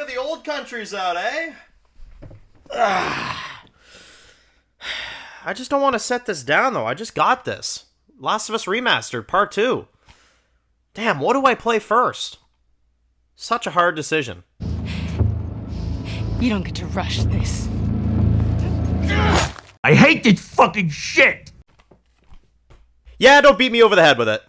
Mafia, the old country's out, eh? I just don't want to set this down, though. I just got this. Last of Us Remastered, Part 2. Damn, what do I play first? Such a hard decision. You don't get to rush this. I hate this fucking shit! Yeah, don't beat me over the head with it.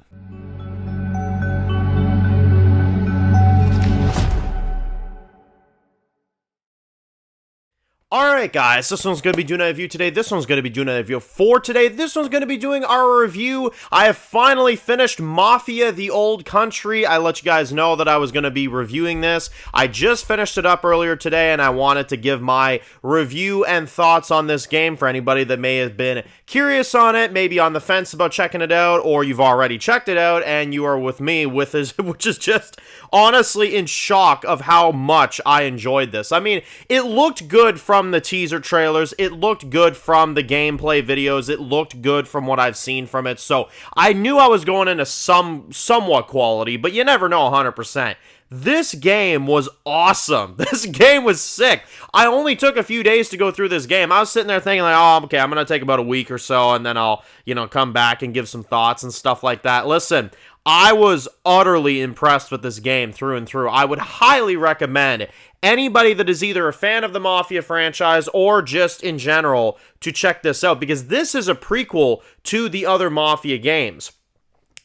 Alright guys, this one's going to be doing a review today, this one's going to be doing a review for today, this one's going to be doing our review. I have finally finished Mafia, the Old Country. I let you guys know that I was going to be reviewing this. I just finished it up earlier today and I wanted to give my review and thoughts on this game for anybody that may have been curious on it, maybe on the fence about checking it out, or you've already checked it out and you are with me with this, which is just honestly in shock of how much I enjoyed this. I mean, it looked good from the teaser trailers, it looked good from the gameplay videos, it looked good from what I've seen from it, so I knew I was going into somewhat quality, but you never know 100%. This game was awesome. This game was sick. I only took a few days to go through this game. I was sitting there thinking like, oh, okay, I'm going to take about a week or so, and then I'll, come back and give some thoughts and stuff like that. Listen, I was utterly impressed with this game through and through. I would highly recommend anybody that is either a fan of the Mafia franchise or just in general to check this out, because this is a prequel to the other Mafia games.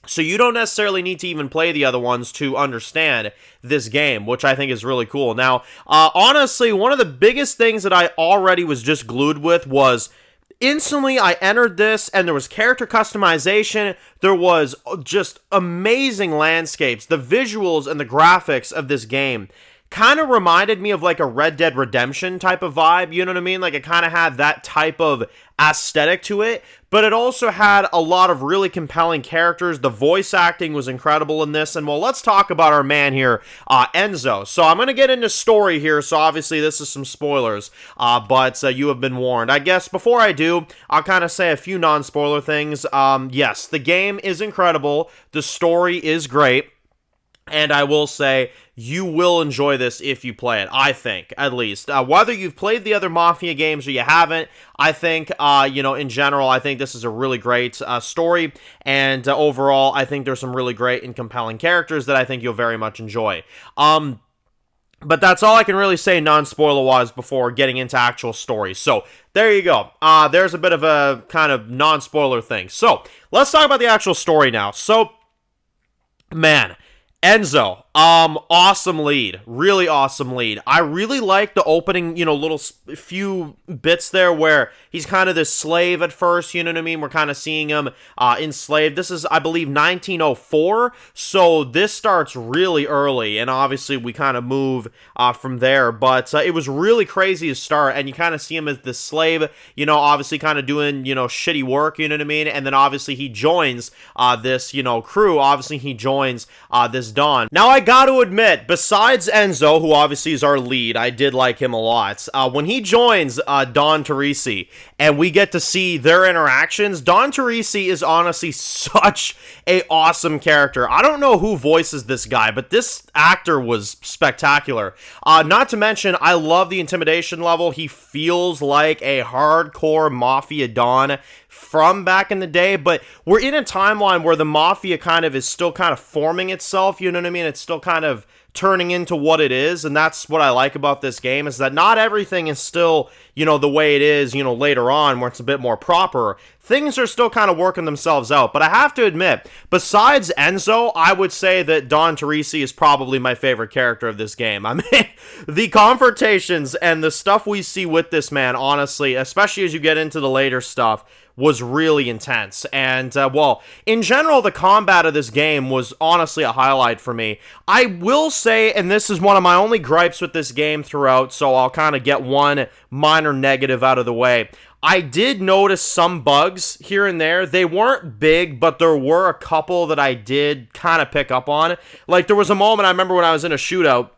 So you don't necessarily need to even play the other ones to understand this game, which I think is really cool. Now, honestly, one of the biggest things that I already was just glued with was instantly I entered this and there was character customization, there was just amazing landscapes, the visuals and the graphics of this game kind of reminded me of like a Red Dead Redemption type of vibe, you know what I mean? Like it kind of had that type of aesthetic to it, but it also had a lot of really compelling characters. The voice acting was incredible in this, and well, let's talk about our man here, Enzo. So I'm going to get into story here, so obviously this is some spoilers, but you have been warned. I guess before I do, I'll kind of say a few non-spoiler things. Yes, the game is incredible, the story is great, and I will say, you will enjoy this if you play it, I think, at least. Whether you've played the other Mafia games or you haven't, I think, in general, I think this is a really great story, and overall, I think there's some really great and compelling characters that I think you'll very much enjoy. But that's all I can really say non-spoiler-wise before getting into actual story. So, there you go. There's a bit of a kind of non-spoiler thing. So, let's talk about the actual story now. So, man, Enzo, awesome lead, really awesome lead. I really like the opening, little few bits there where he's kind of this slave at first, you know what I mean? We're kind of seeing him enslaved. This is, I believe, 1904, so this starts really early, and obviously we kind of move from there, but it was really crazy to start, and you kind of see him as this slave, obviously kind of doing, shitty work, you know what I mean? And then obviously he joins this, crew, obviously he joins this Don. Now, I gotta admit, besides Enzo, who obviously is our lead, I did like him a lot. When he joins Don Teresi, and we get to see their interactions, Don Teresi is honestly such a awesome character. I don't know who voices this guy, but this actor was spectacular. Not to mention, I love the intimidation level. He feels like a hardcore Mafia Don from back in the day, but we're in a timeline where the Mafia kind of is still kind of forming itself, you know what I mean? It's still kind of turning into what it is, and that's what I like about this game, is that not everything is still, the way it is, later on, where it's a bit more proper. Things are still kind of working themselves out, but I have to admit, besides Enzo, I would say that Don Teresi is probably my favorite character of this game. I mean, the confrontations and the stuff we see with this man, honestly, especially as you get into the later stuff, was really intense, and, well, in general, the combat of this game was honestly a highlight for me. I will say, and this is one of my only gripes with this game throughout, so I'll kind of get one minor negative out of the way. I did notice some bugs here and there. They weren't big, but there were a couple that I did kind of pick up on. Like, there was a moment, I remember when I was in a shootout,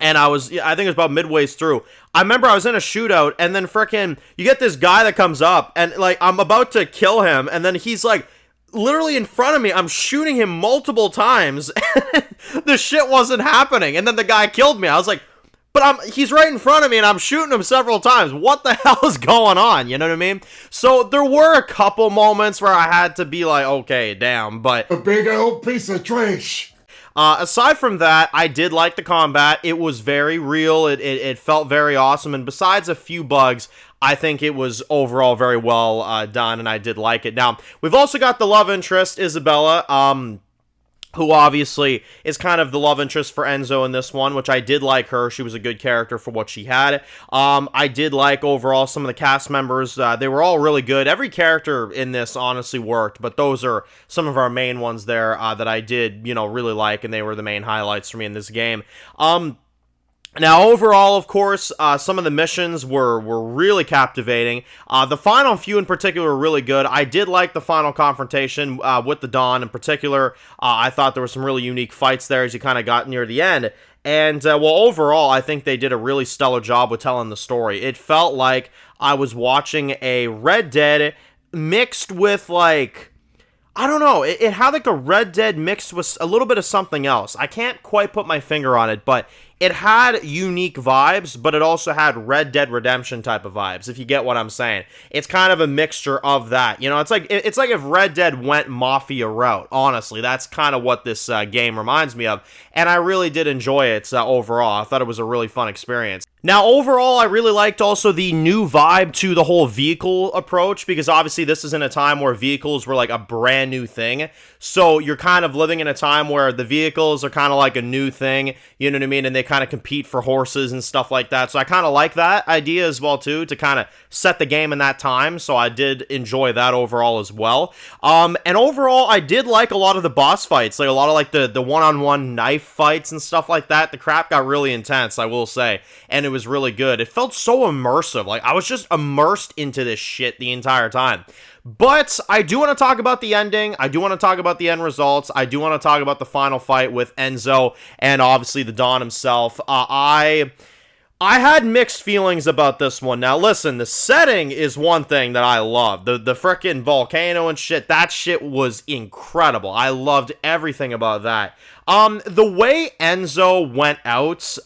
and I think it was about midway through. I remember I was in a shootout, and then frickin' you get this guy that comes up, and, like, I'm about to kill him, and then he's, like, literally in front of me. I'm shooting him multiple times, and the shit wasn't happening, and then the guy killed me. I was like, But he's right in front of me and I'm shooting him several times. What the hell is going on? You know what I mean? So there were a couple moments where I had to be like, okay, damn, but... A big old piece of trash. Aside from that, I did like the combat. It was very real. It felt very awesome. And besides a few bugs, I think it was overall very well done, and I did like it. Now, we've also got the love interest, Isabella, who obviously is kind of the love interest for Enzo in this one, which I did like her. She was a good character for what she had. I did like overall some of the cast members. They were all really good. Every character in this honestly worked, but those are some of our main ones there that I did, really like, and they were the main highlights for me in this game. Now, overall, of course, some of the missions were really captivating. The final few in particular were really good. I did like the final confrontation with the Don in particular. I thought there were some really unique fights there as you kind of got near the end. And, overall, I think they did a really stellar job with telling the story. It felt like I was watching a Red Dead mixed with, I don't know, it had like a Red Dead mixed with a little bit of something else. I can't quite put my finger on it, but it had unique vibes, but it also had Red Dead Redemption type of vibes, if you get what I'm saying. It's kind of a mixture of that. It's like if Red Dead went Mafia route, honestly. That's kind of what this game reminds me of, and I really did enjoy it overall. I thought it was a really fun experience. Now, overall, I really liked also the new vibe to the whole vehicle approach, because obviously this is in a time where vehicles were like a brand new thing. So you're kind of living in a time where the vehicles are kind of like a new thing, you know what I mean? And they kind of compete for horses and stuff like that. So I kind of like that idea as well, too, to kind of set the game in that time. So I did enjoy that overall as well. And overall, I did like a lot of the boss fights, like a lot of like the one-on-one knife fights and stuff like that. The crap got really intense, I will say. And it was really good. It felt so immersive. Like, I was just immersed into this shit the entire time. But I do want to talk about the ending. I do want to talk about the end results. I do want to talk about the final fight with Enzo and obviously the Don himself. I had mixed feelings about this one. Now, listen, the setting is one thing that I love. The frickin' volcano and shit, that shit was incredible. I loved everything about that. The way Enzo went out,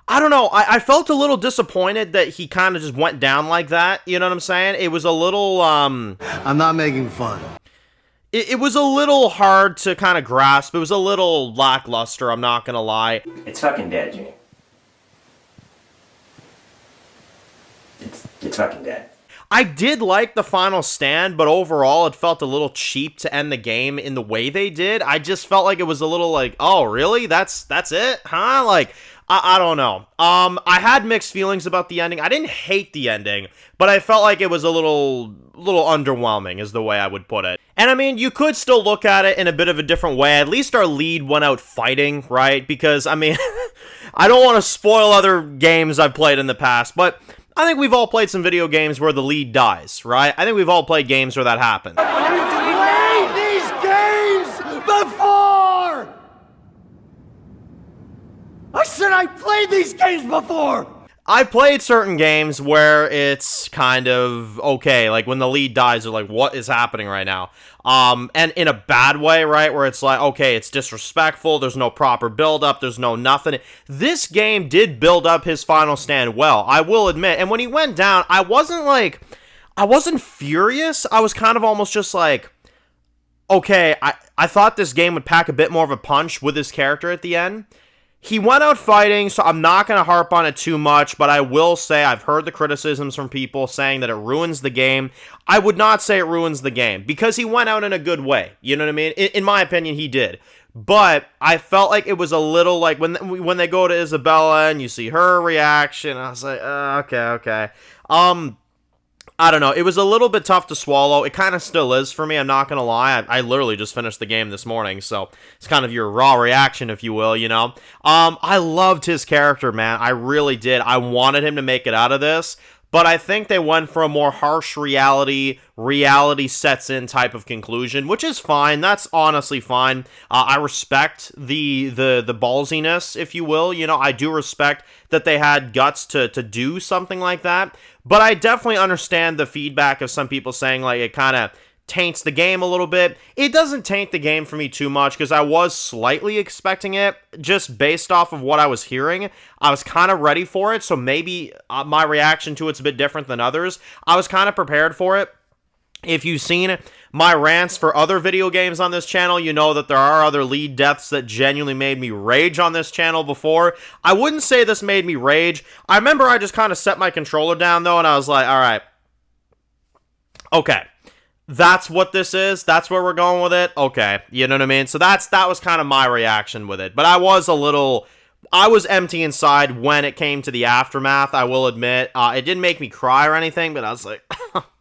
I don't know, I felt a little disappointed that he kind of just went down like that, you know what I'm saying? It was a little, I'm not making fun. It was a little hard to kind of grasp. It was a little lackluster, I'm not gonna lie. It's fucking dead, Jimmy. It's fucking dead. I did like the final stand, but overall it felt a little cheap to end the game in the way they did. I just felt like it was a little like, oh, really? That's it? Huh? Like, I don't know. I had mixed feelings about the ending. I didn't hate the ending, but I felt like it was a little underwhelming is the way I would put it. And I mean, you could still look at it in a bit of a different way. At least our lead went out fighting, right? Because, I mean, I don't want to spoil other games I've played in the past, but I think we've all played some video games where the lead dies, right? I think we've all played games where that happens. Played these games before! I said I played these games before! I played certain games where it's kind of okay, like when the lead dies, they're like, what is happening right now? And in a bad way, right, where it's like, okay, it's disrespectful, there's no proper build-up, there's no nothing. This game did build up his final stand well, I will admit, and when he went down, I wasn't furious, I was kind of almost just like, okay, I thought this game would pack a bit more of a punch with his character at the end. He went out fighting, so I'm not going to harp on it too much, but I will say I've heard the criticisms from people saying that it ruins the game. I would not say it ruins the game, because he went out in a good way, you know what I mean? In my opinion, he did. But I felt like it was a little like when they go to Isabella and you see her reaction, I was like, okay. I don't know. It was a little bit tough to swallow. It kind of still is for me. I'm not going to lie. I literally just finished the game this morning, so it's kind of your raw reaction, if you will, you know? I loved his character, man. I really did. I wanted him to make it out of this, but I think they went for a more harsh reality sets in type of conclusion, which is fine. That's honestly fine. I respect the ballsiness, if you will. You know, I do respect that they had guts to do something like that. But I definitely understand the feedback of some people saying, like, it kind of taints the game a little bit. It doesn't taint the game for me too much because I was slightly expecting it just based off of what I was hearing. I was kind of ready for it, so maybe my reaction to it's a bit different than others. I was kind of prepared for it. If you've seen my rants for other video games on this channel, you know that there are other lead deaths that genuinely made me rage on this channel before. I wouldn't say this made me rage. I remember I just kind of set my controller down, though, and I was like, all right, okay. That's what this is. That's where we're going with it. Okay, you know what I mean? So that was kind of my reaction with it. But I was empty inside when it came to the aftermath, I will admit. It didn't make me cry or anything, but I was like,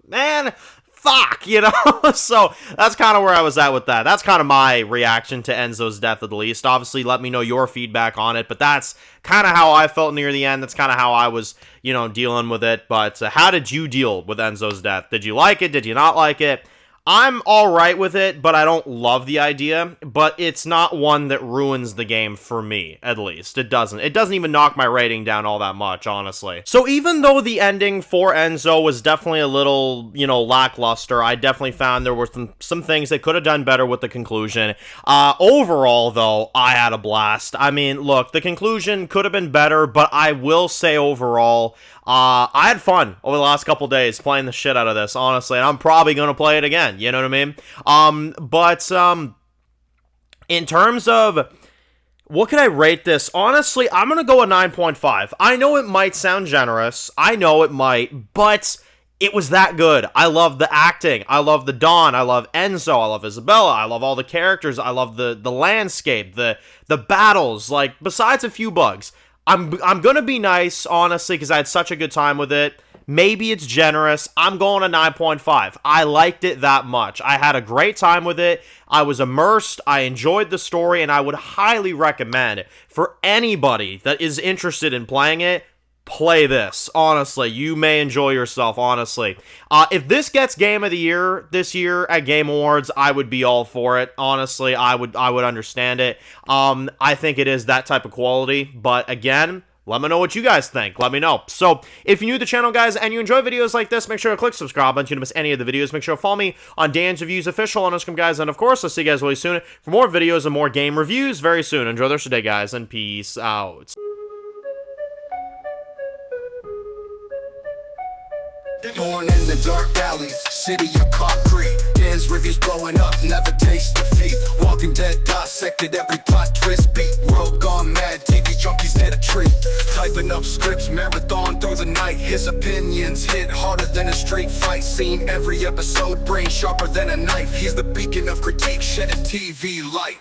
man, fuck, you know? So that's kind of where I was at with that. That's kind of my reaction to Enzo's death at least. Obviously, let me know your feedback on it, but that's kind of how I felt near the end. That's kind of how I was, you know, dealing with it. But how did you deal with Enzo's death? Did you like it? Did you not like it? I'm alright with it, but I don't love the idea, but it's not one that ruins the game for me, at least. It doesn't. It doesn't even knock my rating down all that much, honestly. So even though the ending for Enzo was definitely a little, you know, lackluster, I definitely found there were some things they could have done better with the conclusion. Overall, though, I had a blast. I mean, look, the conclusion could have been better, but I will say overall, I had fun over the last couple days playing the shit out of this, honestly, and I'm probably going to play it again, you know what I mean? But in terms of, what could I rate this? Honestly, I'm going to go a 9.5. I know it might sound generous, I know it might, but it was that good. I love the acting, I love the Don, I love Enzo, I love Isabella, I love all the characters, I love the landscape, the battles, like, besides a few bugs. I'm going to be nice, honestly, because I had such a good time with it. Maybe it's generous. I'm going to 9.5. I liked it that much. I had a great time with it. I was immersed. I enjoyed the story, and I would highly recommend for anybody that is interested in playing it, play this. Honestly, you may enjoy yourself, honestly. If this gets Game of the Year this year at Game Awards, I would be all for it. Honestly, I would understand it. I think it is that type of quality, but again, let me know what you guys think. Let me know. So, if you're new to the channel, guys, and you enjoy videos like this, make sure to click subscribe button so you don't miss any of the videos. Make sure to follow me on Dan's Reviews Official on Instagram, guys. And, of course, I'll see you guys really soon for more videos and more game reviews very soon. Enjoy the rest of the day, guys, and peace out. Born in the dark alleys, city of concrete. Dan's reviews blowing up, never taste defeat. Walking Dead dissected every plot twist beat. World gone mad, TV junkies did a treat. Typing up scripts, marathon through the night. His opinions hit harder than a straight fight scene. Every episode, brain sharper than a knife. He's the beacon of critique, shedding TV light.